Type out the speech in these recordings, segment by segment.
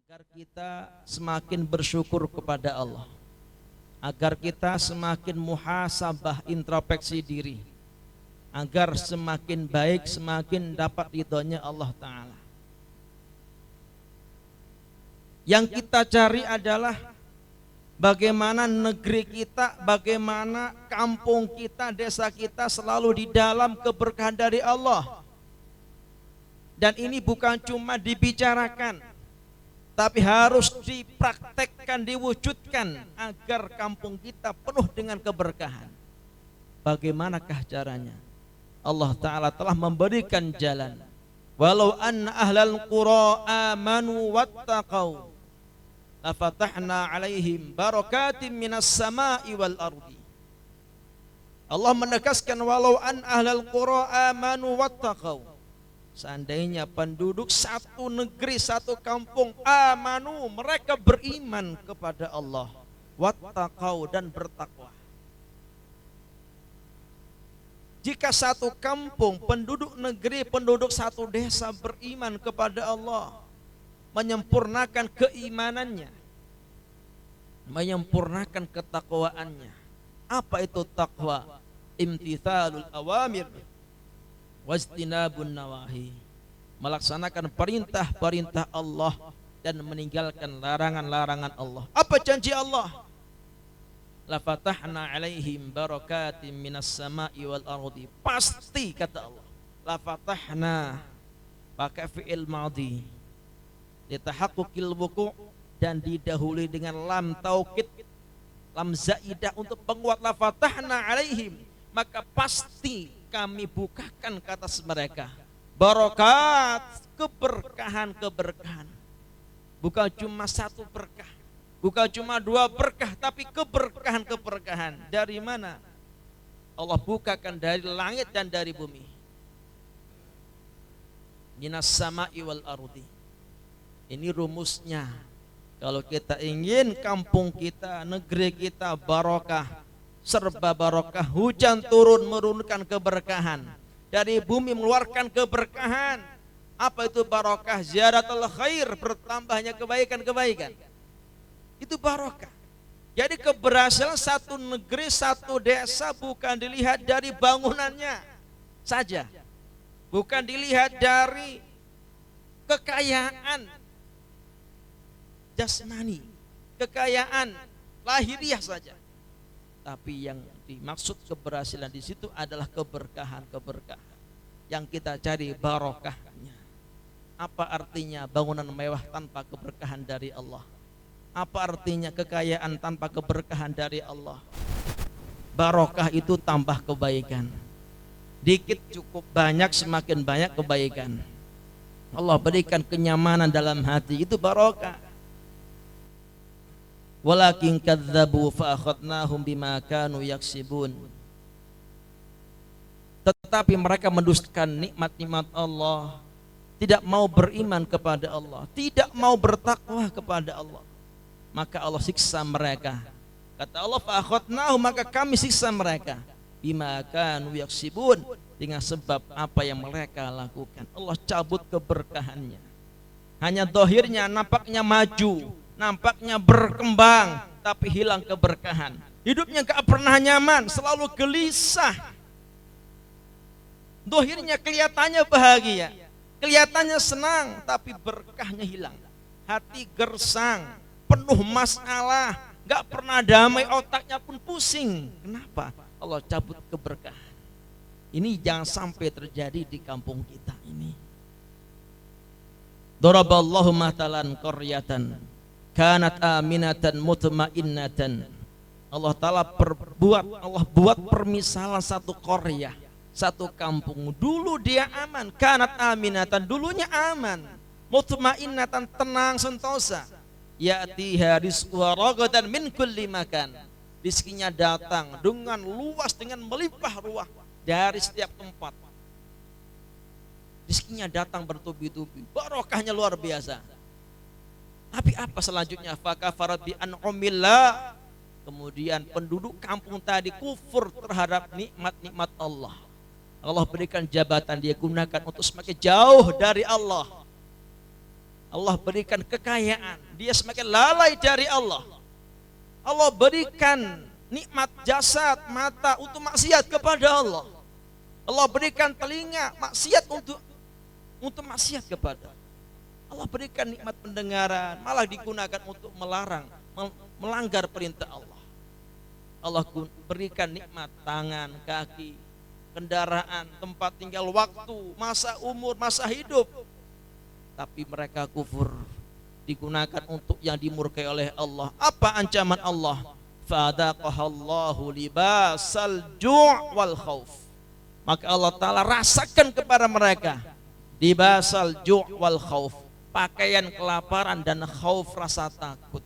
agar kita semakin bersyukur kepada Allah, agar kita semakin muhasabah, introspeksi diri, agar semakin baik, semakin dapat ridhonya Allah Ta'ala. Yang kita cari adalah bagaimana negeri kita, bagaimana kampung kita, desa kita selalu di dalam keberkahan dari Allah. Dan ini bukan cuma dibicarakan, tapi harus dipraktekkan, diwujudkan agar kampung kita penuh dengan keberkahan. Bagaimanakah caranya? Allah Ta'ala telah memberikan jalan. Walau anna ahlal qura amanu wattaqau lafatahna alaihim barakatim minas sama'i wal ardi. Allah menegaskan walau an ahlal qura amanu wattaqau. Seandainya penduduk satu negeri, satu kampung, amanu, mereka beriman kepada Allah, wattaqau, dan bertakwa. Jika satu kampung, penduduk negeri, penduduk satu desa beriman kepada Allah, menyempurnakan keimanannya, menyempurnakan ketakwaannya. Apa itu takwa? Imtithalul awamir wajtinabun nawahi, melaksanakan perintah-perintah Allah dan meninggalkan larangan-larangan Allah. Apa janji Allah? La fatahna alaihim barakatim minas sama'i wal ardi. Pasti kata Allah. La fatahna pakai fi'il madhi litahaqquqil wuqu' dan didahului dengan lam taukid, lam zaidah untuk penguat. La fatahna alaihim, maka pasti kami bukakan ke atas mereka barakat, keberkahan-keberkahan. Bukan cuma satu berkah, bukan cuma dua berkah, tapi keberkahan-keberkahan. Dari mana? Allah bukakan dari langit dan dari bumi. Minas sama'i wal ardi. Ini rumusnya. Kalau kita ingin kampung kita, negeri kita barokah, serba barokah, hujan turun menurunkan keberkahan, dari bumi mengeluarkan keberkahan. Apa itu barokah? Ziyaratul khair, bertambahnya kebaikan-kebaikan. Itu barokah. Jadi keberhasilan satu negeri, satu desa bukan dilihat dari bangunannya saja, bukan dilihat dari kekayaan jasmani, kekayaan lahiriah saja, tapi yang dimaksud keberhasilan di situ adalah keberkahan-keberkahan yang kita cari barokahnya. Apa artinya bangunan mewah tanpa keberkahan dari Allah? Apa artinya kekayaan tanpa keberkahan dari Allah? Barokah itu tambah kebaikan. Dikit cukup, banyak semakin banyak kebaikan. Allah berikan kenyamanan dalam hati, itu barokah. Walakin kadzabu fa akhadnahum bima kanu yaksibun. Tetapi mereka mendustakan nikmat-nikmat Allah, tidak mau beriman kepada Allah, tidak mau bertakwa kepada Allah. Maka Allah siksa mereka. Kata Allah, fa akhadnahum, maka kami siksa mereka bima kanu yaksibun, dengan sebab apa yang mereka lakukan. Allah cabut keberkahannya. Hanya dohirnya nampaknya maju, nampaknya berkembang, tapi hilang keberkahan. Hidupnya gak pernah nyaman, selalu gelisah. Dohirnya kelihatannya bahagia, kelihatannya senang, tapi berkahnya hilang. Hati gersang, penuh masalah, gak pernah damai, otaknya pun pusing. Kenapa? Allah cabut keberkahan. Ini jangan sampai terjadi di kampung kita ini. Daraballahu matalan qaryatan kanat aminatan mutmainnatan. Allah Ta'ala Allah buat permisalan satu qaryah, satu kampung. Dulu dia aman, kanat aminatan, dulunya aman, mutmainnatan, tenang sentosa. Ya'tiha rizquha ragadan min kulli makan. Rizkinya datang dengan luas, dengan melimpah ruah dari setiap tempat. Rizkinya datang bertubi-tubi, barokahnya luar biasa. Tapi apa selanjutnya? Fakafarat bi an'umillah. Kemudian penduduk kampung tadi kufur terhadap nikmat-nikmat Allah. Allah berikan jabatan, dia gunakan untuk semakin jauh dari Allah. Allah berikan kekayaan, dia semakin lalai dari Allah. Allah berikan nikmat jasad, mata untuk maksiat kepada Allah. Allah berikan telinga maksiat untuk maksiat kepada Allah. Berikan nikmat pendengaran, malah digunakan untuk melarang, melanggar perintah Allah. Allah berikan nikmat tangan, kaki, kendaraan, tempat tinggal, waktu, masa umur, masa hidup. Tapi mereka kufur, digunakan untuk yang dimurkai oleh Allah. Apa ancaman Allah? Fadaqahallahu libasal ju' wal khauf. Maka Allah Ta'ala rasakan kepada mereka libasal ju' wal khauf, pakaian kelaparan dan khauf, rasa takut.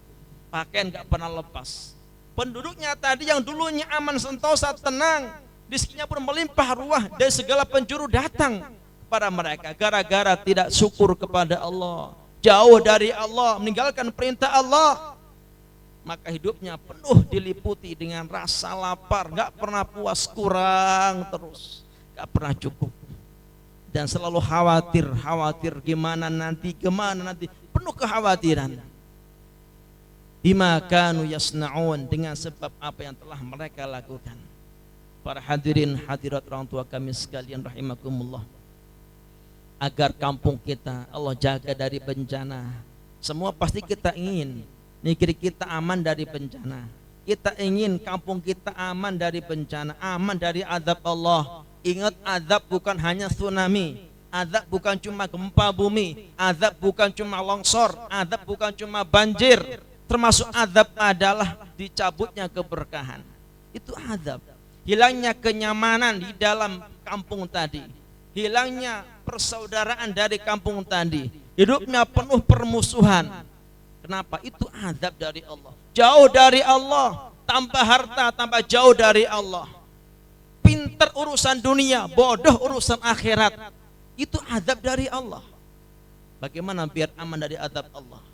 Pakaian gak pernah lepas. Penduduknya tadi yang dulunya aman sentosa, tenang, rezekinya pun melimpah ruah, dari segala penjuru datang kepada mereka gara-gara tidak syukur kepada Allah, jauh dari Allah, meninggalkan perintah Allah. Maka hidupnya penuh diliputi dengan rasa lapar, gak pernah puas, kurang terus, gak pernah cukup, dan selalu khawatir gimana nanti, penuh kekhawatiran. Bima kanu yasna'un, dengan sebab apa yang telah mereka lakukan. Para hadirin hadirat orang tua kami sekalian rahimakumullah, agar kampung kita Allah jaga dari bencana. Semua pasti kita ingin negeri kita aman dari bencana. Kita ingin kampung kita aman dari bencana, aman dari azab Allah. Ingat, azab bukan hanya tsunami, azab bukan cuma gempa bumi, azab bukan cuma longsor, azab bukan cuma banjir. Termasuk azab adalah dicabutnya keberkahan. Itu azab. Hilangnya kenyamanan di dalam kampung tadi, hilangnya persaudaraan dari kampung tadi, hidupnya penuh permusuhan. Kenapa? Itu azab dari Allah. Jauh dari Allah, tambah harta, tambah jauh dari Allah. Pintar urusan dunia, bodoh urusan akhirat. Itu azab dari Allah. Bagaimana biar aman dari azab Allah?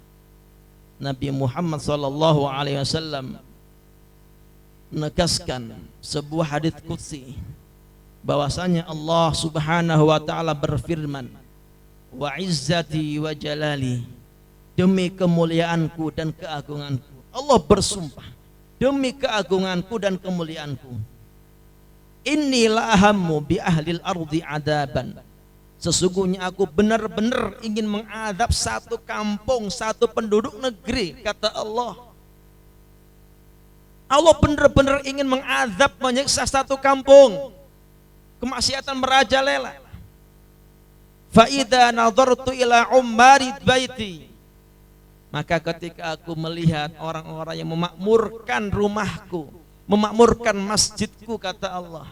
Nabi Muhammad SAW menegaskan sebuah hadits qudsi, bahwasanya Allah Subhanahu wa taala berfirman, wa izzati wa jalali, demi kemuliaanku dan keagunganku. Allah bersumpah, demi keagunganku dan kemuliaanku, inni la ahammu bi ahlil ardi adaban, sesungguhnya aku benar-benar ingin mengadab satu kampung, satu penduduk negeri, kata Allah. Allah benar-benar ingin mengadab, menyiksa satu kampung, kemaksiatan merajalela. Fa idza nadartu ila ummari baiti, maka ketika aku melihat orang-orang yang memakmurkan rumahku, memakmurkan masjidku, kata Allah,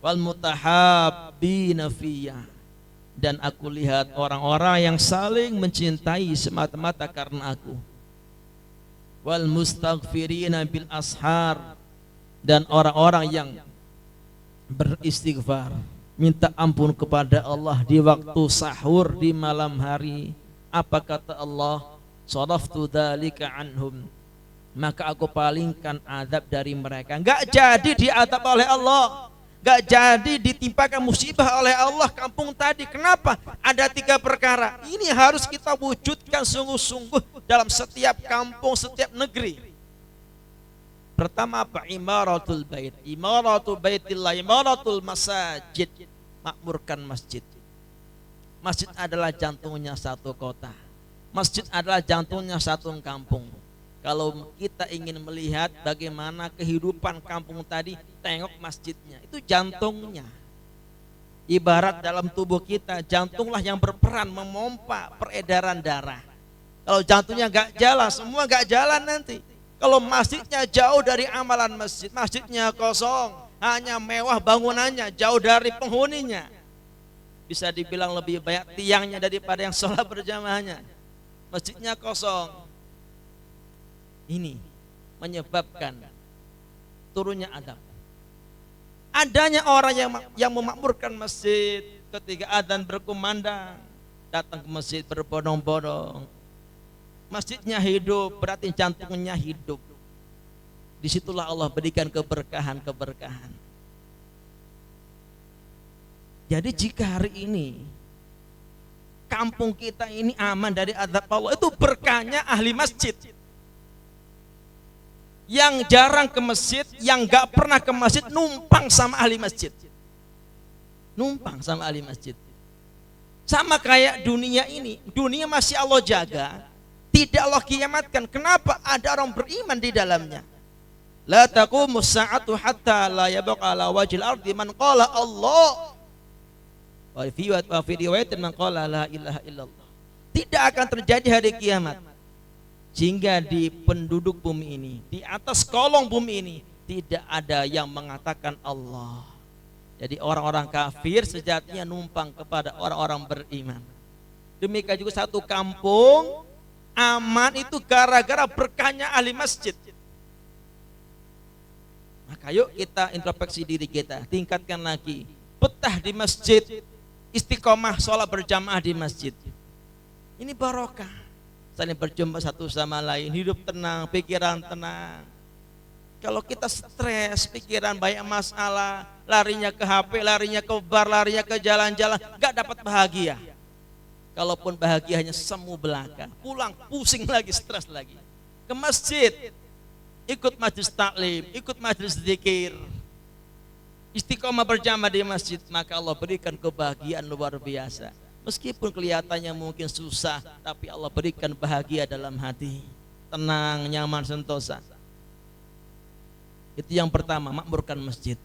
wal mutahabbina fiyya, dan aku lihat orang-orang yang saling mencintai semata-mata karena aku, wal mustaghfirina bil ashar, dan orang-orang yang beristighfar, minta ampun kepada Allah di waktu sahur di malam hari. Apa kata Allah? Saraftu dzalika anhum, maka aku palingkan azab dari mereka. Enggak jadi diazab oleh Allah, enggak jadi ditimpakan musibah oleh Allah kampung tadi. Kenapa? Ada 3 perkara. Ini harus kita wujudkan sungguh-sungguh dalam setiap kampung, setiap negeri. Pertama apa? Imaratul bait, imaratul baitillah, imaratul masajid, makmurkan masjid. Masjid adalah jantungnya satu kota. Masjid adalah jantungnya satu kampung. Kalau kita ingin melihat bagaimana kehidupan kampung tadi, tengok masjidnya, itu jantungnya. Ibarat dalam tubuh kita, jantunglah yang berperan memompa peredaran darah. Kalau jantungnya gak jalan, semua gak jalan nanti. Kalau masjidnya jauh dari amalan masjid, masjidnya kosong, hanya mewah bangunannya, jauh dari penghuninya, bisa dibilang lebih banyak tiangnya daripada yang sholat berjamaahnya. Masjidnya kosong. Ini menyebabkan turunnya azab. Adanya orang yang memakmurkan masjid, ketika adzan berkumandang, datang ke masjid berbondong-bondong. Masjidnya hidup, berarti jantungnya hidup. Disitulah Allah berikan keberkahan-keberkahan. Jadi jika hari ini kampung kita ini aman dari azab Allah itu berkahnya ahli masjid. Yang jarang ke masjid, yang gak pernah ke masjid, numpang sama ahli masjid. Numpang sama ahli masjid. Sama kayak dunia ini, dunia masih Allah jaga, tidak Allah kiamatkan. Kenapa? Ada orang beriman di dalamnya. La taqumus sa'atu hatta la yabqa ala wajhil ardi man qala Allah. Wa fi riwayatin man qala la ilaha illallah. Tidak akan terjadi hari kiamat sehingga di penduduk bumi ini, di atas kolong bumi ini tidak ada yang mengatakan Allah. Jadi orang-orang kafir sejatinya numpang kepada orang-orang beriman. Demikian juga satu kampung aman itu gara-gara berkahnya ahli masjid. Maka yuk kita introspeksi diri kita, tingkatkan lagi, betah di masjid, istiqomah sholat berjamaah di masjid. Ini barokah. Saling berjumpa satu sama lain, hidup tenang, pikiran tenang. Kalau kita stres, pikiran banyak masalah, larinya ke HP, larinya ke bar, larinya ke jalan-jalan, gak dapat bahagia. Kalaupun bahagia hanya semu belaka, pulang pusing lagi, stres lagi. Ke masjid, ikut majelis taklim, ikut majelis zikir, istiqomah berjamaah di masjid, maka Allah berikan kebahagiaan luar biasa. Meskipun kelihatannya mungkin susah, tapi Allah berikan bahagia dalam hati, tenang, nyaman, sentosa. Itu yang pertama, makmurkan masjid.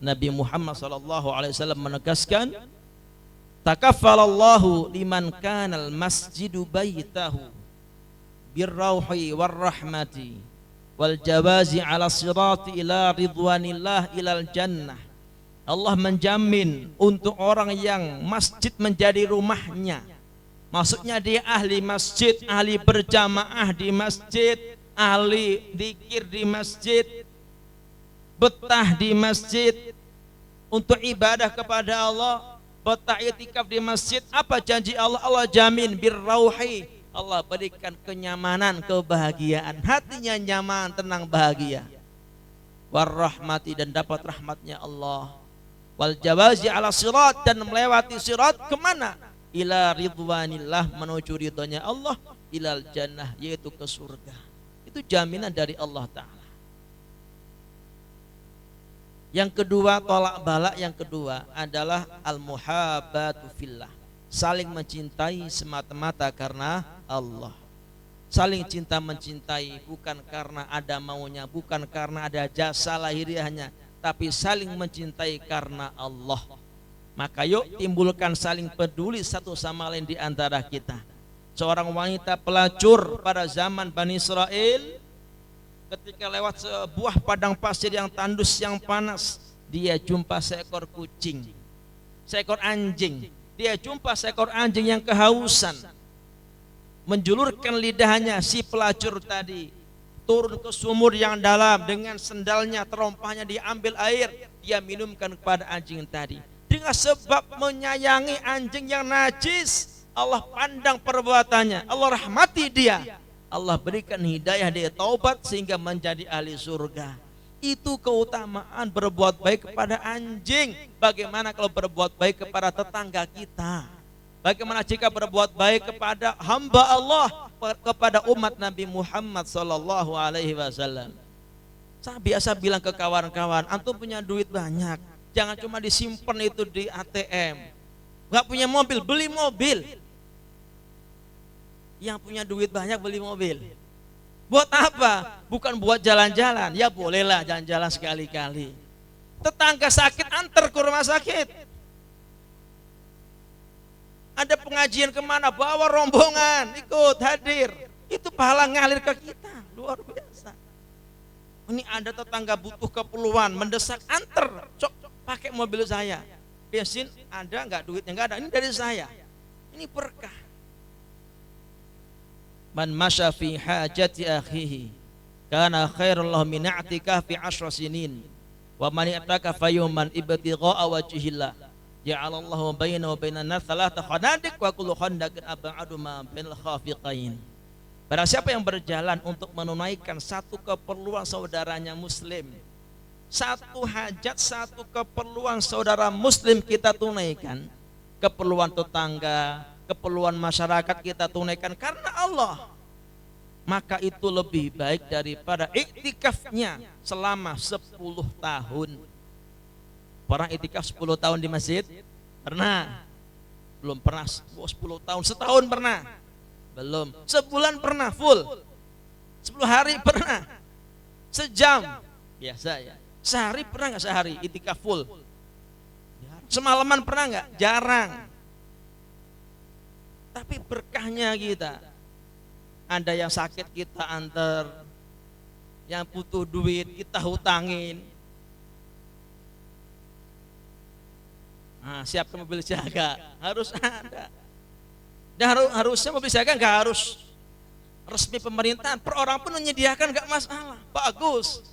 Nabi Muhammad SAW menegaskan, takaffalallahu liman kanal masjidu baitahu birrauhi warrahmati wal jawazi ala sirati ila ridwanillah ilal jannah. Allah menjamin untuk orang yang masjid menjadi rumahnya. Maksudnya dia ahli masjid, ahli berjamaah di masjid, ahli zikir di masjid, betah di masjid untuk ibadah kepada Allah, betah i'tikaf di masjid. Apa janji Allah? Allah jamin birrauhi, Allah berikan kenyamanan, kebahagiaan, hatinya nyaman, tenang, bahagia. Warahmati, dan dapat rahmatnya Allah. Wal jawazi ala sirat, dan melewati sirat kemana? Ila ridwanillah, menuju ridhonya Allah, ilal jannah, yaitu ke surga. Itu jaminan dari Allah Ta'ala. Yang kedua, tolak balak yang kedua adalah al-muhabbatu fillah, saling mencintai semata-mata karena Allah. Saling cinta mencintai bukan karena ada maunya, bukan karena ada jasa lahiriahnya, tapi saling mencintai karena Allah. Maka yuk timbulkan saling peduli satu sama lain di antara kita. Seorang wanita pelacur pada zaman Bani Israel, ketika lewat sebuah padang pasir yang tandus, yang panas, dia jumpa seekor kucing, seekor anjing. Dia jumpa seekor anjing yang kehausan. Menjulurkan lidahnya si pelacur tadi, turun ke sumur yang dalam, dengan sendalnya, terompahnya diambil air, dia minumkan kepada anjing tadi. Dengan sebab menyayangi anjing yang najis, Allah pandang perbuatannya, Allah rahmati dia, Allah berikan hidayah, dia taubat sehingga menjadi ahli surga. Itu keutamaan berbuat baik kepada anjing. Bagaimana kalau berbuat baik kepada tetangga kita? Bagaimana jika berbuat baik kepada hamba Allah, kepada umat Nabi Muhammad SAW? Saya biasa bilang ke kawan-kawan, antum punya duit banyak, jangan cuma disimpan itu di ATM. Gak punya mobil, beli mobil. Yang punya duit banyak beli mobil. Buat apa? Bukan buat jalan-jalan. Ya bolehlah jalan-jalan sekali-kali. Tetangga sakit, antar ke rumah sakit. Ada pengajian kemana, bawa rombongan, ikut hadir. Itu pahala ngalir ke kita, luar biasa. Ini ada tetangga butuh keperluan, mendesak, antar, cok pakai mobil saya. Bensin ada nggak, duitnya nggak ada, ini dari saya. Ini berkah. Man masya fi hajati akhihi kana khairul lahu min i'tikafi 10 sinin wa man i'takafa yawman ibtigha'a wajhillah ja'alallahu bainahu wa bainan nas thalatha khanadiq wa kullu khandaqin ab'adu ma bainal khafiqain. Barang siapa yang berjalan untuk menunaikan satu keperluan saudaranya muslim, satu hajat, satu keperluan saudara muslim kita tunaikan, keperluan tetangga, keperluan masyarakat kita tunaikan karena Allah, maka itu lebih baik daripada iktikafnya selama 10 tahun. Orang iktikaf 10 tahun di masjid? Pernah? Belum pernah. 10 tahun, setahun pernah? Belum. Sebulan pernah full? 10 hari pernah? Sejam? Biasa ya. Sehari pernah nggak sehari iktikaf full? Semalaman pernah nggak? Jarang. Tapi berkahnya kita, ada yang sakit kita antar, yang butuh duit kita hutangin. Nah, siapkan mobil jaga, harus ada. Dan harusnya mobil jaga nggak harus resmi pemerintahan, per orang pun menyediakan nggak masalah, bagus.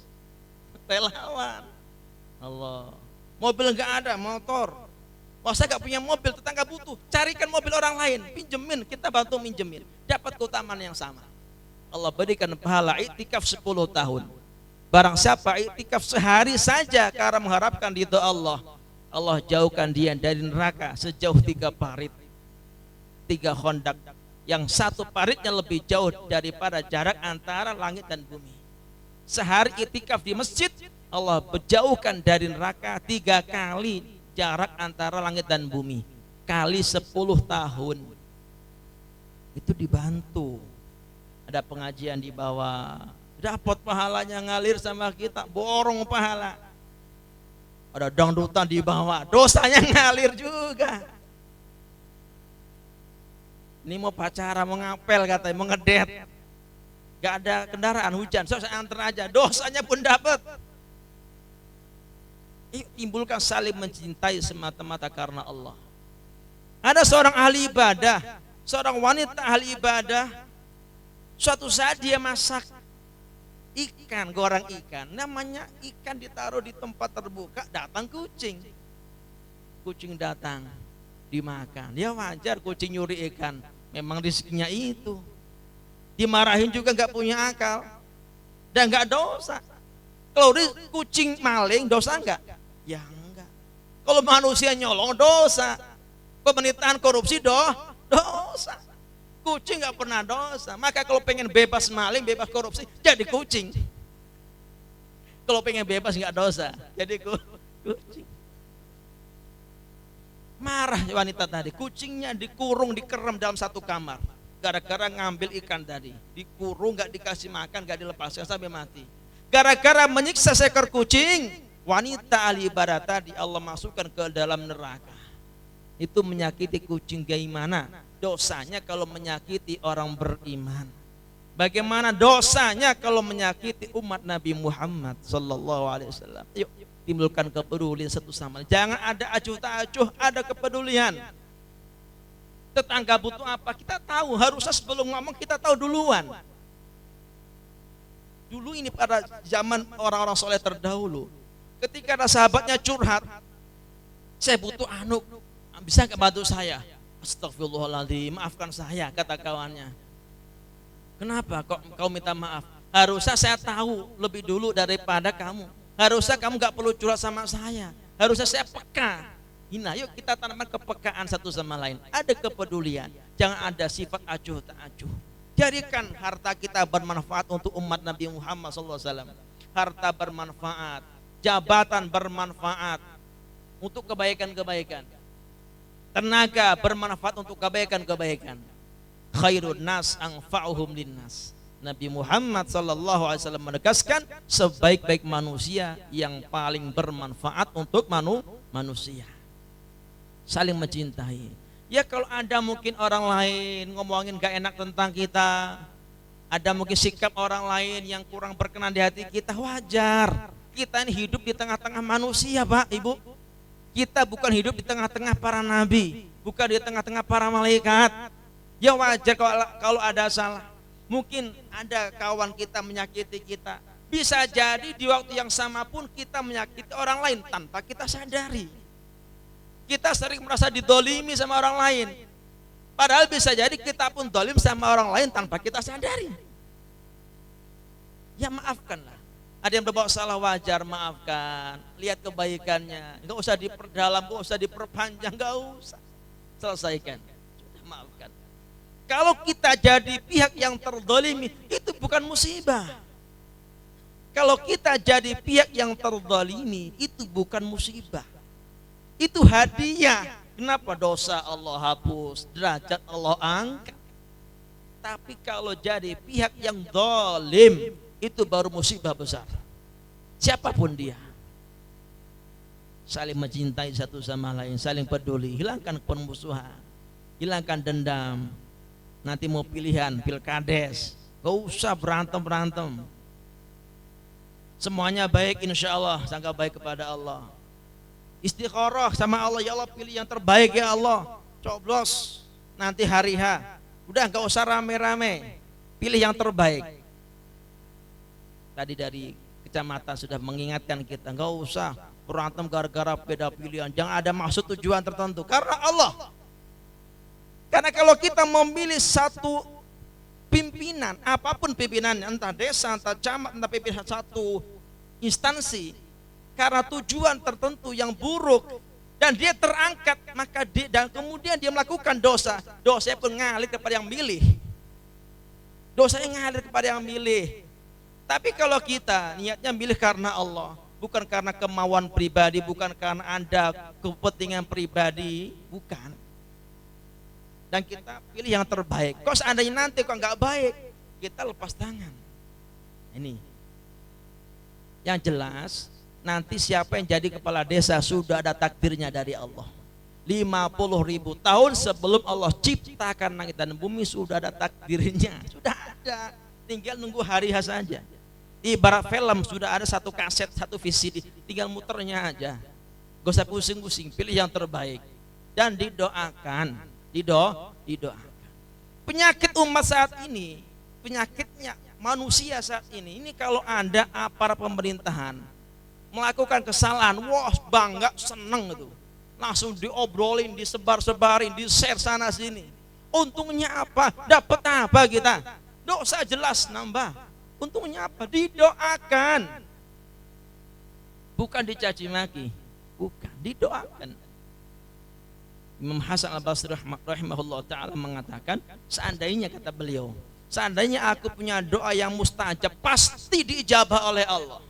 Relawan, Allah. Mobil nggak ada, motor. Wah, saya nggak punya mobil, tetangga butuh, carikan mobil orang lain, pinjemin, kita bantu minjemin, dapat keutamaan yang sama. Allah berikan pahala iktikaf 10 tahun. Barang siapa iktikaf sehari saja karena mengharapkan ridho Allah, Allah jauhkan dia dari neraka sejauh 3 parit, 3 khondak, yang 1 paritnya lebih jauh daripada jarak antara langit dan bumi. Sehari iktikaf di masjid, Allah berjauhkan dari neraka 3 kali jarak antara langit dan bumi, kali 10 tahun. Itu dibantu. Ada pengajian di bawah, dapat pahalanya ngalir sama kita, borong pahala. Ada dangdutan di bawah, dosanya ngalir juga. Ini mau pacaran, mau ngapel katanya, mau ngedet, gak ada kendaraan, hujan, so saya antar aja, dosanya pun dapat. Timbulkan saling mencintai semata-mata karena Allah. Ada seorang ahli ibadah, seorang wanita ahli ibadah, suatu saat dia masak ikan, goreng ikan, namanya ikan ditaruh di tempat terbuka, datang kucing. Kucing datang, dimakan. Ya wajar kucing nyuri ikan, memang rezekinya itu. Dimarahin juga nggak punya akal dan nggak dosa. Kalau kucing maling dosa nggak? Ya enggak. Kalau manusia nyolong dosa. Pemerintahan korupsi dosa. Kucing nggak pernah dosa. Maka kalau pengen bebas maling, bebas korupsi, jadi kucing. Kalau pengen bebas nggak dosa, jadi kucing. Marah wanita tadi, kucingnya dikurung, dikerem dalam 1 kamar. Gara-gara ngambil ikan tadi, dikurung, nggak dikasih makan, nggak dilepaskan sampai mati. Gara-gara menyiksa seekor kucing, wanita ahli ibadah tadi Allah masukkan ke dalam neraka. Itu menyakiti kucing gimana dosanya kalau menyakiti orang beriman? Bagaimana dosanya kalau menyakiti umat Nabi Muhammad sallallahu alaihi wasallam? Yuk, timbulkan kepedulian satu sama lain. Jangan ada acuh tak acuh, ada kepedulian. Tetangga butuh apa kita tahu, harusnya sebelum ngomong kita tahu duluan. Dulu ini pada zaman orang-orang soleh terdahulu, ketika ada sahabatnya curhat, saya butuh bisa nggak bantu saya? Astagfirullahaladzim, maafkan saya, kata kawannya. Kenapa kok kau minta maaf? Harusnya saya tahu lebih dulu daripada kamu. Harusnya kamu nggak perlu curhat sama saya. Harusnya saya peka. Nah, yuk kita tanamkan kepekaan satu sama lain. Ada kepedulian, jangan ada sifat acuh tak acuh. Jadikan harta kita bermanfaat untuk umat Nabi Muhammad SAW. Harta bermanfaat, jabatan bermanfaat untuk kebaikan-kebaikan, tenaga bermanfaat untuk kebaikan-kebaikan. Khairun nas anfa'uhum linnas. Nabi Muhammad SAW menegaskan sebaik-baik manusia yang paling bermanfaat untuk manusia. Saling mencintai. Ya kalau ada mungkin orang lain ngomongin gak enak tentang kita, ada mungkin sikap orang lain yang kurang berkenan di hati kita, wajar. Kita ini hidup di tengah-tengah manusia, Pak, Ibu. Kita bukan hidup di tengah-tengah para nabi, bukan di tengah-tengah para malaikat. Ya wajar kalau ada salah. Mungkin ada kawan kita menyakiti kita. Bisa jadi di waktu yang sama pun kita menyakiti orang lain tanpa kita sadari. Kita sering merasa didolimi sama orang lain. Padahal bisa jadi kita pun dolim sama orang lain tanpa kita sadari. Ya maafkanlah. Ada yang berbuat salah, wajar, maafkan. Lihat kebaikannya. Enggak usah diperdalam, enggak usah diperpanjang, enggak usah. Selesaikan. maafkan. Kalau kita jadi pihak yang terzalimi, itu bukan musibah. Kalau kita jadi pihak yang terzalimi, itu bukan musibah. Itu hadiah. Kenapa dosa Allah hapus, derajat Allah angkat. Tapi kalau jadi pihak yang zalim, itu baru musibah besar. Siapapun dia. Saling mencintai satu sama lain, saling peduli, hilangkan permusuhan, hilangkan dendam. Nanti mau pilihan pilkades, gak usah berantem. Semuanya baik insya Allah, sangka baik kepada Allah. Istikharah sama Allah, ya Allah pilih yang terbaik ya Allah. Coblos nanti hari H, udah gak usah rame-rame, pilih yang terbaik. Tadi dari kecamatan sudah mengingatkan kita, gak usah berantem gara-gara beda pilihan, jangan ada maksud tujuan tertentu, karena Allah. Karena kalau kita memilih satu pimpinan, apapun pimpinannya, entah desa, entah camat, entah pimpinan satu instansi, karena tujuan tertentu yang buruk dan dia terangkat, maka dan kemudian dia melakukan dosa, dosanya pun ngalir kepada yang milih. Dosanya ngalir kepada yang milih. Tapi kalau kita niatnya milih karena Allah, bukan karena kemauan pribadi, bukan karena Anda kepentingan pribadi, bukan. Dan kita pilih yang terbaik. Kok seandainya nanti kok nggak baik, kita lepas tangan. Ini yang jelas, nanti siapa yang jadi kepala desa sudah ada takdirnya dari Allah. 50.000 tahun sebelum Allah ciptakan langit dan bumi sudah ada takdirnya, sudah ada. Tinggal nunggu hari H saja. Ibarat film, sudah ada satu kaset, satu VCD, tinggal muternya aja. Gak usah pusing-pusing, pilih yang terbaik dan didoakan. Didoakan. Penyakit umat saat ini, penyakitnya manusia saat ini kalau ada aparat pemerintahan melakukan kesalahan, wah bangga, seneng itu, langsung diobrolin, disebar-sebarin, di-share sana sini. Untungnya apa? Dapat apa kita? Dosa jelas nambah. Untungnya apa? Didoakan. Bukan dicaci maki, bukan, didoakan. Imam Hasan al-Basri rahimahullah ta'ala mengatakan, seandainya, kata beliau, seandainya aku punya doa yang mustajab, pasti diijabah oleh Allah,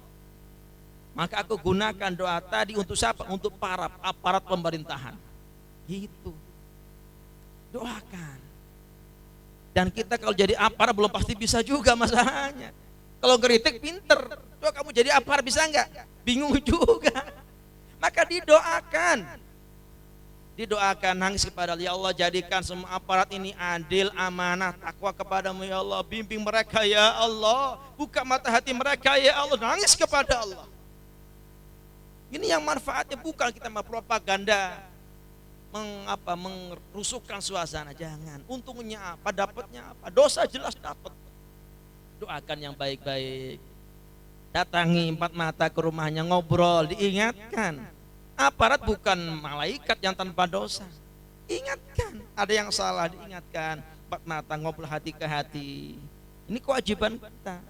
maka aku gunakan doa tadi untuk siapa? Untuk para aparat pemerintahan. Gitu. Doakan. Dan kita kalau jadi aparat belum pasti bisa juga masalahnya. Kalau ngeritik pinter, coba kamu jadi aparat bisa enggak? Bingung juga. Maka didoakan. Didoakan, nangis kepada Allah, ya Allah jadikan semua aparat ini adil, amanah, takwa kepadamu ya Allah, bimbing mereka ya Allah, buka mata hati mereka ya Allah, nangis kepada Allah. Ini yang manfaatnya bukan kita propaganda, merusukkan suasana, jangan. Untungnya apa, dapatnya apa, dosa jelas dapat. Doakan yang baik-baik, datangi empat mata ke rumahnya, ngobrol, diingatkan. Aparat bukan malaikat yang tanpa dosa. Ingatkan, ada yang salah diingatkan. Empat mata ngobrol hati ke hati. Ini kewajiban kita.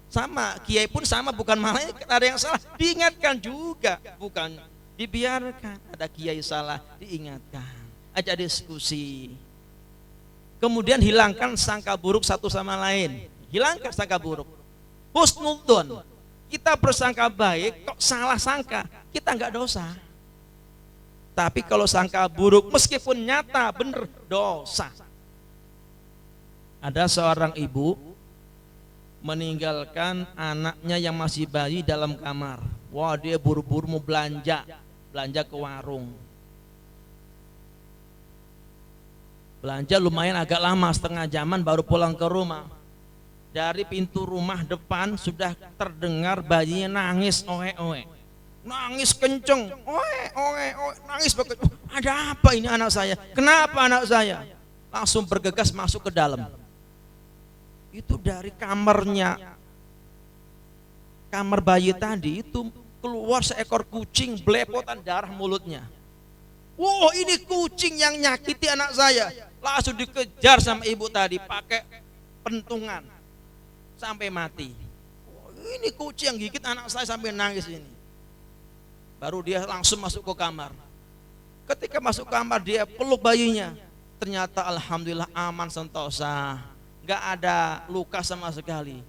Sama, kiai pun sama, bukan malaikat. Ada yang salah diingatkan juga, bukan dibiarkan. Ada kiai salah diingatkan. Ajak diskusi. Kemudian hilangkan sangka buruk satu sama lain. Hilangkan sangka buruk. Husnudzon. Kita bersangka baik, kok salah sangka, kita enggak dosa. Tapi kalau sangka buruk, meskipun nyata benar, dosa. Ada seorang ibu meninggalkan anaknya yang masih bayi dalam kamar. Wah, dia buru-buru mau belanja ke warung. Belanja lumayan agak lama, setengah jaman baru pulang ke rumah. Dari pintu rumah depan sudah terdengar bayinya nangis, oe-oe. Nangis kenceng, oe, nangis banget. Ada apa ini anak saya? Kenapa anak saya? Langsung bergegas masuk ke dalam. Itu dari kamarnya, kamar bayi tadi itu keluar seekor kucing belepotan darah mulutnya. Wow, ini kucing yang nyakiti anak saya. Langsung dikejar sama ibu tadi pakai pentungan sampai mati. Oh, ini kucing yang gigit anak saya sampai nangis ini. Baru dia langsung masuk ke kamar. Ketika masuk kamar dia peluk bayinya, ternyata alhamdulillah aman sentosa, nggak ada luka sama sekali.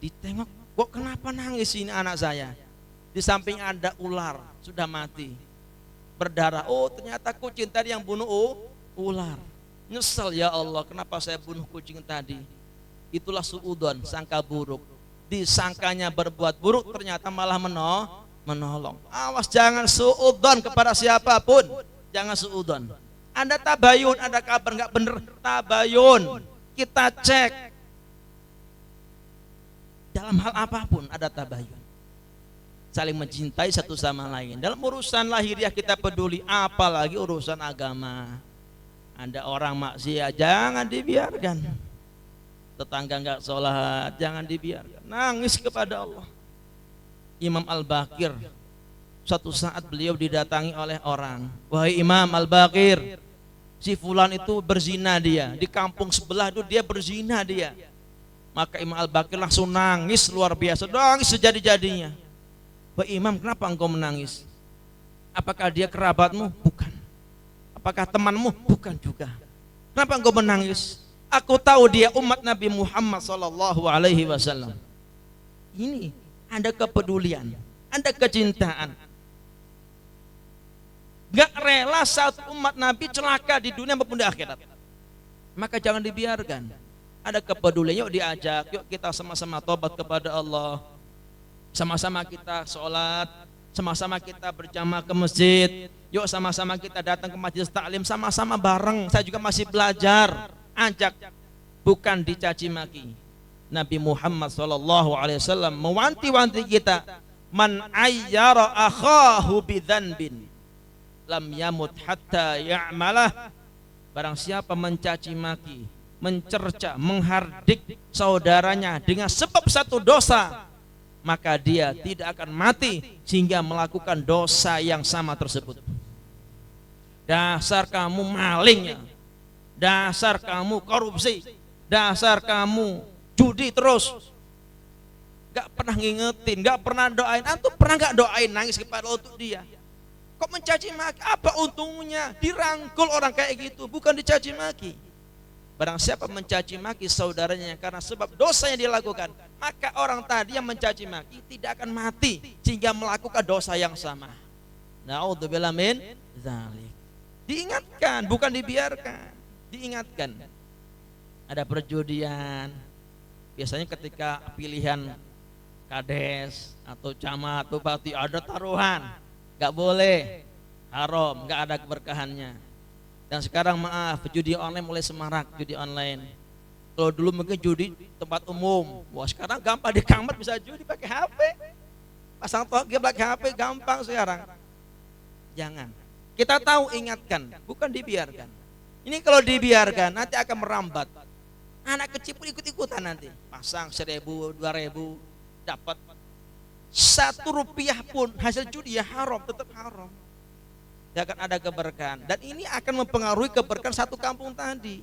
Ditengok, kok kenapa nangis ini anak saya? Di samping ada ular sudah mati, berdarah. Oh ternyata kucing tadi yang bunuh ular. Nyesel, ya Allah kenapa saya bunuh kucing tadi. Itulah suudzon, sangka buruk. Disangkanya berbuat buruk, ternyata malah menolong. Awas, jangan suudzon kepada siapapun, jangan suudzon. Ada tabayun, ada kabar nggak bener, tabayun. Kita cek dalam hal apapun, ada tabayun. Saling mencintai satu sama lain. Dalam urusan lahiriah kita peduli, apalagi urusan agama. Ada orang maksiat, jangan dibiarkan. Tetangga nggak sholat, jangan dibiarkan. Nangis kepada Allah. Imam Al-Baqir, suatu saat beliau didatangi oleh orang. Wahai Imam Al-Baqir, si fulan itu berzina dia. Di kampung sebelah itu dia berzina dia. Maka Imam Al-Baqir langsung nangis luar biasa. Nangis sejadi-jadinya. Wahai Imam, kenapa engkau menangis? Apakah dia kerabatmu? Bukan. Apakah temanmu? Bukan juga. Kenapa engkau menangis? Aku tahu dia umat Nabi Muhammad SAW. Ini ada kepedulian, ada kecintaan. Gak rela satu umat Nabi celaka di dunia maupun di akhirat. Maka jangan dibiarkan. Ada kepedulian, yuk diajak, yuk kita sama-sama tobat kepada Allah. Sama-sama kita sholat, sama-sama kita berjamaah ke masjid. Yuk sama-sama kita datang ke majelis taklim, sama-sama bareng. Saya juga masih belajar. Ajak, bukan dicaci maki. Nabi Muhammad SAW mewanti-wanti kita, man ayyara akhahu bidzanbin lam yamut hatta ya'malah. Barang siapa mencaci maki, mencerca, menghardik saudaranya dengan sebab satu dosa, maka dia tidak akan mati sehingga melakukan dosa yang sama tersebut. Dasar kamu malingnya, dasar kamu korupsi, dasar kamu judi terus, gak pernah ngingetin, gak pernah doain. Antum pernah gak doain, nangis kepada Allah untuk dia? Kok mencaci maki? Apa untungnya? Dirangkul orang kayak gitu, bukan dicaci maki. Barang siapa mencaci maki saudaranya karena sebab dosa yang dilakukan, maka orang tadi yang mencaci maki tidak akan mati sehingga melakukan dosa yang sama. Na'udzubillah min dzalik. Diingatkan, bukan dibiarkan. Diingatkan. Ada perjudian, biasanya ketika pilihan kades atau camat, bupati ada taruhan, nggak boleh, haram, nggak ada keberkahannya. Dan sekarang maaf, judi online mulai semarak, judi online. Kalau dulu mungkin judi tempat umum, wah sekarang gampang di kamar bisa judi pakai HP, pasang toge pakai HP gampang sekarang. Jangan, kita tahu, ingatkan, bukan dibiarkan. Ini kalau dibiarkan nanti akan merambat. Anak kecil pun ikut-ikutan nanti. Pasang 1.000, 2.000, dapat 1 rupiah pun hasil judi ya haram, tetap haram. Tidak akan ada keberkahan. Dan ini akan mempengaruhi keberkahan satu kampung tadi.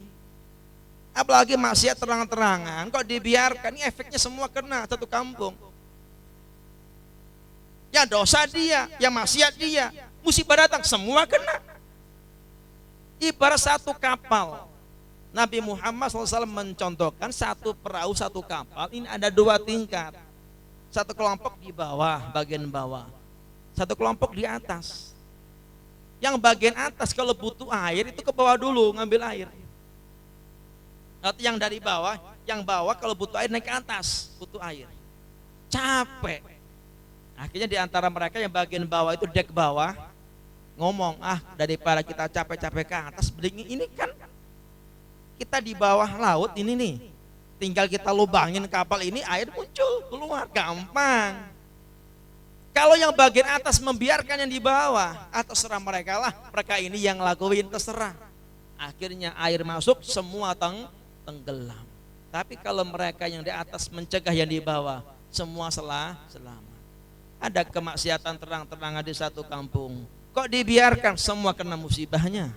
Apalagi maksiat terang-terangan, kok dibiarkan, ini efeknya semua kena satu kampung. Ya dosa dia, ya maksiat dia, musibah datang semua kena. Ibarat satu kapal, Nabi Muhammad SAW mencontohkan satu perahu, satu kapal, ini ada 2 tingkat. Satu kelompok di bawah, bagian bawah. Satu kelompok di atas. Yang bagian atas kalau butuh air itu ke bawah dulu ngambil air. Atau yang dari bawah, yang bawah kalau butuh air naik ke atas, butuh air. Capek. Akhirnya di antara mereka yang bagian bawah itu dek bawah, ngomong, daripada kita capek-capek ke atas, ini kan kita di bawah laut ini nih, tinggal kita lubangin kapal ini, air muncul keluar gampang. Kalau yang bagian atas membiarkan yang di bawah, terserah mereka lah, mereka ini yang lakuin, terserah. Akhirnya air masuk semua tenggelam. Tapi kalau mereka yang di atas mencegah yang di bawah, semua selamat. Ada kemaksiatan terang-terangan di satu kampung, kok dibiarkan semua kena musibahnya.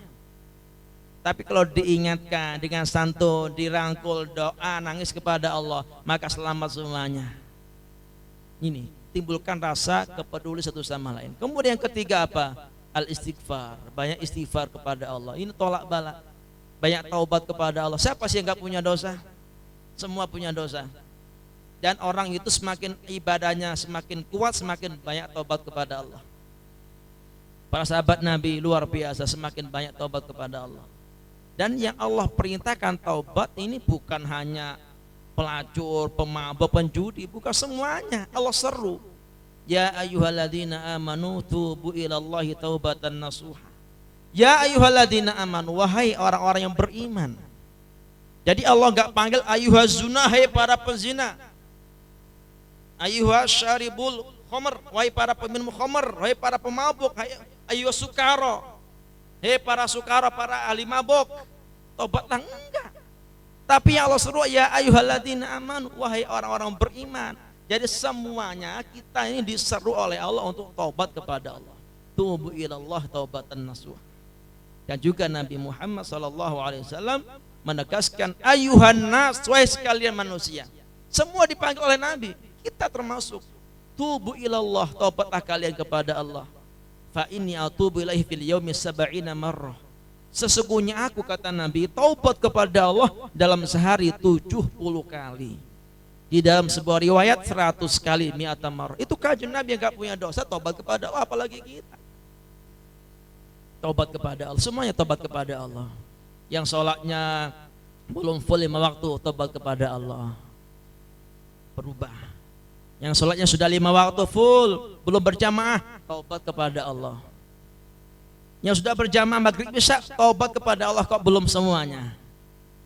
Tapi kalau diingatkan dengan santun, dirangkul, doa, nangis kepada Allah, maka selamat semuanya. Ini timbulkan rasa kepeduli satu sama lain. Kemudian yang ketiga apa? Al-istighfar, banyak istighfar kepada Allah. Ini tolak bala. banyak taubat kepada Allah. Siapa sih yang nggak punya dosa? Semua punya dosa. Dan orang itu semakin ibadahnya semakin kuat, semakin banyak taubat kepada Allah. Para sahabat Nabi luar biasa, semakin banyak taubat kepada Allah. Dan yang Allah perintahkan taubat ini bukan hanya pelacur, pemabuk, penjudi, bukan semuanya. Allah seru. Ya ayyuhalladzina amanu tubu ilallahi taubatan nasuha. Ya ayyuhalladzina amanu, wahai orang-orang yang beriman. Jadi Allah enggak panggil ayyuhazuna, hai para penzina. Ayyuhasyaribul khamr, wahai para peminum khamr, wahai para pemabuk, ayyuhasukara, hei para sukara, para ahli mabuk. Tobatlah, enggak. Tapi Allah seru, ya ayyuhalladzina amanu, wahai orang-orang beriman. Jadi semuanya kita ini diseru oleh Allah untuk taubat kepada Allah. Tubu ilallah taubatan nasuha. Dan juga Nabi Muhammad SAW menegaskan ayuhan nas, wahai sekalian manusia. Semua dipanggil oleh Nabi, kita termasuk. Tubu ilallah, taubatlah kalian kepada Allah. Fa inni atubu ilaihi fil yaumi sab'ina marrah. Sesungguhnya aku, kata Nabi, taubat kepada Allah dalam sehari 70 kali. Di dalam sebuah riwayat 100 kali mi'ata marrah. Itu kajian Nabi yang gak punya dosa taubat kepada Allah, apalagi kita. Taubat kepada Allah, semuanya taubat kepada Allah. Yang sholatnya belum full 5 waktu, taubat kepada Allah, berubah. Yang sholatnya sudah 5 waktu full, belum berjamaah, taubat kepada Allah. Yang sudah berjamaah maghrib isya, taubat kepada Allah, kok belum semuanya.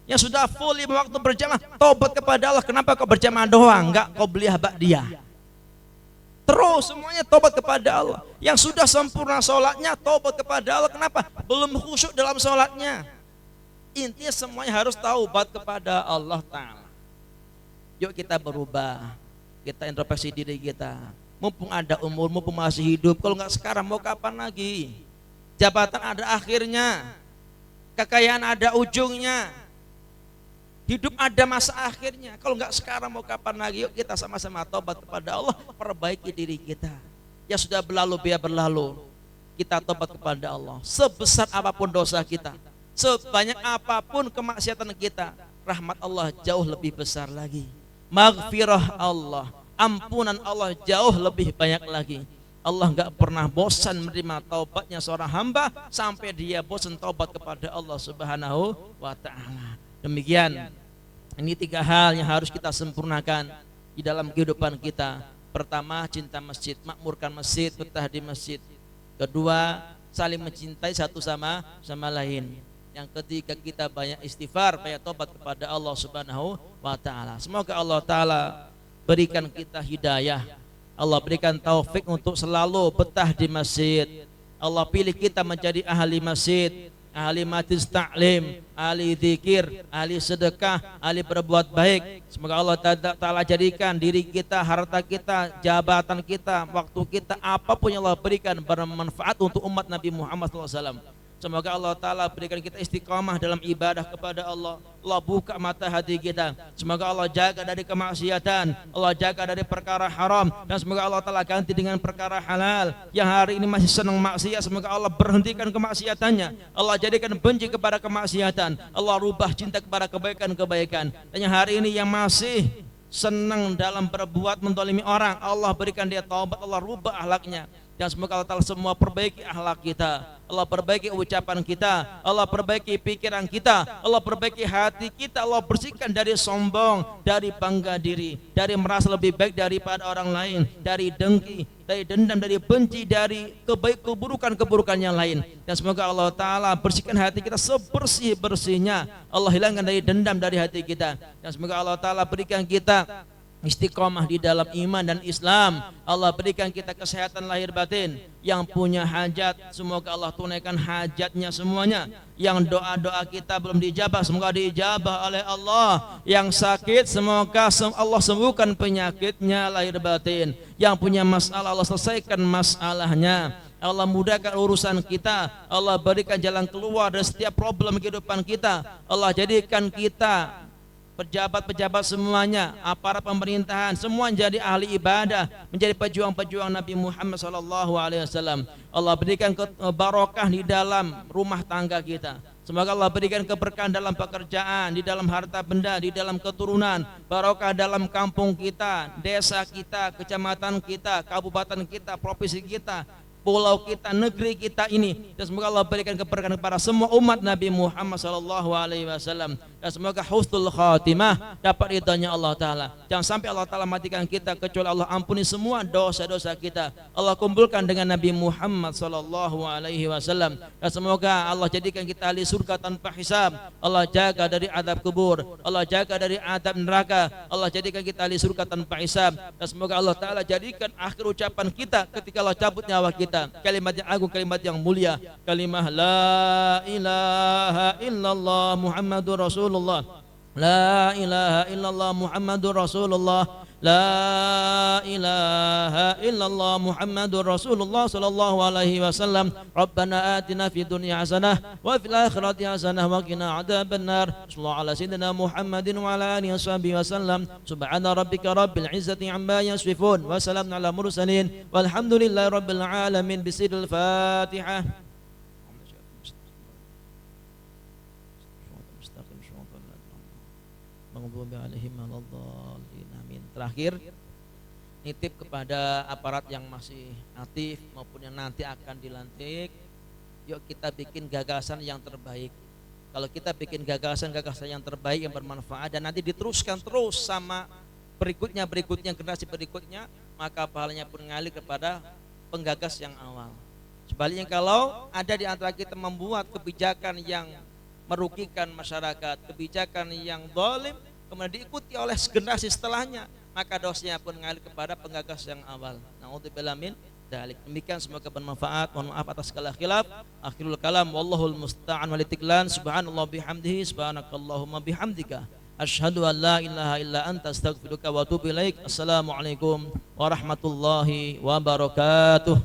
Yang sudah full 5 waktu berjamaah, taubat kepada Allah, kenapa kok berjamaah doang, enggak kau beli ba'diyah. Terus semuanya taubat kepada Allah. Yang sudah sempurna sholatnya, taubat kepada Allah, kenapa? Belum khusyuk dalam sholatnya. Intinya semuanya harus taubat kepada Allah Ta'ala. Yuk kita berubah, kita introspeksi diri kita. Mumpung ada umur, mumpung masih hidup, kalau enggak sekarang mau kapan lagi? Jabatan ada akhirnya, kekayaan ada ujungnya, hidup ada masa akhirnya. Kalau enggak sekarang mau kapan lagi? Yuk kita sama-sama taubat kepada Allah, perbaiki diri kita. Ya sudah berlalu biar berlalu. Kita taubat kepada Allah. Sebesar apapun dosa kita, sebanyak apapun kemaksiatan kita, rahmat Allah jauh lebih besar lagi. Maghfirah Allah, ampunan Allah jauh lebih banyak lagi. Allah enggak pernah bosan menerima taubatnya seorang hamba sampai dia bosan taubat kepada Allah Subhanahu wa Ta'ala. Demikian, ini 3 hal yang harus kita sempurnakan di dalam kehidupan kita. Pertama, cinta masjid, makmurkan masjid, betah di masjid. Kedua, saling mencintai satu sama lain. Yang ketiga, kita banyak istighfar, banyak taubat kepada Allah Subhanahu wa Ta'ala. Semoga Allah Ta'ala berikan kita hidayah, Allah berikan taufik untuk selalu betah di masjid. Allah pilih kita menjadi ahli masjid, ahli majlis taklim, ahli zikir, ahli sedekah, ahli berbuat baik. Semoga Allah Ta'ala jadikan diri kita, harta kita, jabatan kita, waktu kita, apapun yang Allah berikan bermanfaat untuk umat Nabi Muhammad SAW. Semoga Allah Ta'ala berikan kita istiqamah dalam ibadah kepada Allah. Allah buka mata hati kita. Semoga Allah jaga dari kemaksiatan, Allah jaga dari perkara haram, dan semoga Allah Ta'ala ganti dengan perkara halal. Yang hari ini masih senang maksiat, semoga Allah berhentikan kemaksiatannya, Allah jadikan benci kepada kemaksiatan, Allah rubah cinta kepada kebaikan-kebaikan. Dan yang hari ini yang masih senang dalam berbuat mendolimi orang, Allah berikan dia taubat, Allah rubah akhlaknya. Dan semoga Allah Ta'ala semua perbaiki akhlak kita, Allah perbaiki ucapan kita, Allah perbaiki pikiran kita, Allah perbaiki hati kita, Allah bersihkan dari sombong, dari bangga diri, dari merasa lebih baik daripada orang lain, dari dengki, dari dendam, dari benci, dari keburukan-keburukan yang lain. Dan semoga Allah Ta'ala bersihkan hati kita sebersih-bersihnya, Allah hilangkan dari dendam dari hati kita. Dan semoga Allah Ta'ala berikan kita istiqomah di dalam iman dan Islam. Allah berikan kita kesehatan lahir batin. Yang punya hajat, semoga Allah tunaikan hajatnya semuanya. Yang doa-doa kita belum dijabah, semoga dijabah oleh Allah. Yang sakit, semoga Allah sembuhkan penyakitnya lahir batin. Yang punya masalah, Allah selesaikan masalahnya. Allah mudahkan urusan kita, Allah berikan jalan keluar dari setiap problem kehidupan kita. Allah jadikan kita, pejabat-pejabat semuanya, aparat pemerintahan, semua menjadi ahli ibadah, menjadi pejuang-pejuang Nabi Muhammad SAW. Allah berikan barokah di dalam rumah tangga kita. Semoga Allah berikan keberkahan dalam pekerjaan, di dalam harta benda, di dalam keturunan, barokah dalam kampung kita, desa kita, kecamatan kita, kabupaten kita, provinsi kita, pulau kita, negeri kita ini. Dan semoga Allah berikan keberkahan kepada semua umat Nabi Muhammad SAW. Dan semoga husnul khatimah, dapat ridhonya Allah Ta'ala. Jangan sampai Allah Ta'ala matikan kita kecuali Allah ampuni semua dosa-dosa kita. Allah kumpulkan dengan Nabi Muhammad SAW. Dan semoga Allah jadikan kita ahli surga tanpa hisab. Allah jaga dari adab kubur, Allah jaga dari adab neraka. Allah jadikan kita ahli surga tanpa hisab. Dan semoga Allah Ta'ala jadikan akhir ucapan kita ketika Allah cabut nyawa kita kalimat yang agung, kalimat yang mulia, kalimah la ilaha illallah Muhammadur Rasulullah, la ilaha illallah Muhammadur Rasulullah, la ilaha illallah Muhammadur Rasulullah sallallahu alaihi wasallam. Rabbana atina fid dunya hasanah wa fil akhirati hasanah wa qina adzabannar. Sallallahu ala sayyidina Muhammadin wa ala alihi washabihi wasallam. Subhana rabbika rabbil izzati amma yasifun wa salamun ala mursalin walhamdulillahi rabbil alamin. Bisidil Fatihah. Amin. Terakhir, nitip kepada aparat yang masih aktif maupun yang nanti akan dilantik, yuk kita bikin gagasan yang terbaik. Kalau kita bikin gagasan-gagasan yang terbaik yang bermanfaat dan nanti diteruskan terus sama berikutnya generasi berikutnya, maka pahalanya pun ngalir kepada penggagas yang awal. Sebaliknya kalau ada di antara kita membuat kebijakan yang merugikan masyarakat, kebijakan yang zalim, kemudian diikuti oleh generasi setelahnya, maka dosanya pun ngalir kepada penggagas yang awal. Na'udzubillah min dzalik. Demikian, semoga bermanfaat. Mohon maaf atas segala khilaf. Akhirul kalam wallahul musta'an walitiklan. Subhanallah bihamdihi, subhanakallahumma bihamdika, asyhadu an la ilaha illa anta astaghfiruka wa atubu ilaik. Assalamualaikum warahmatullahi wabarakatuh.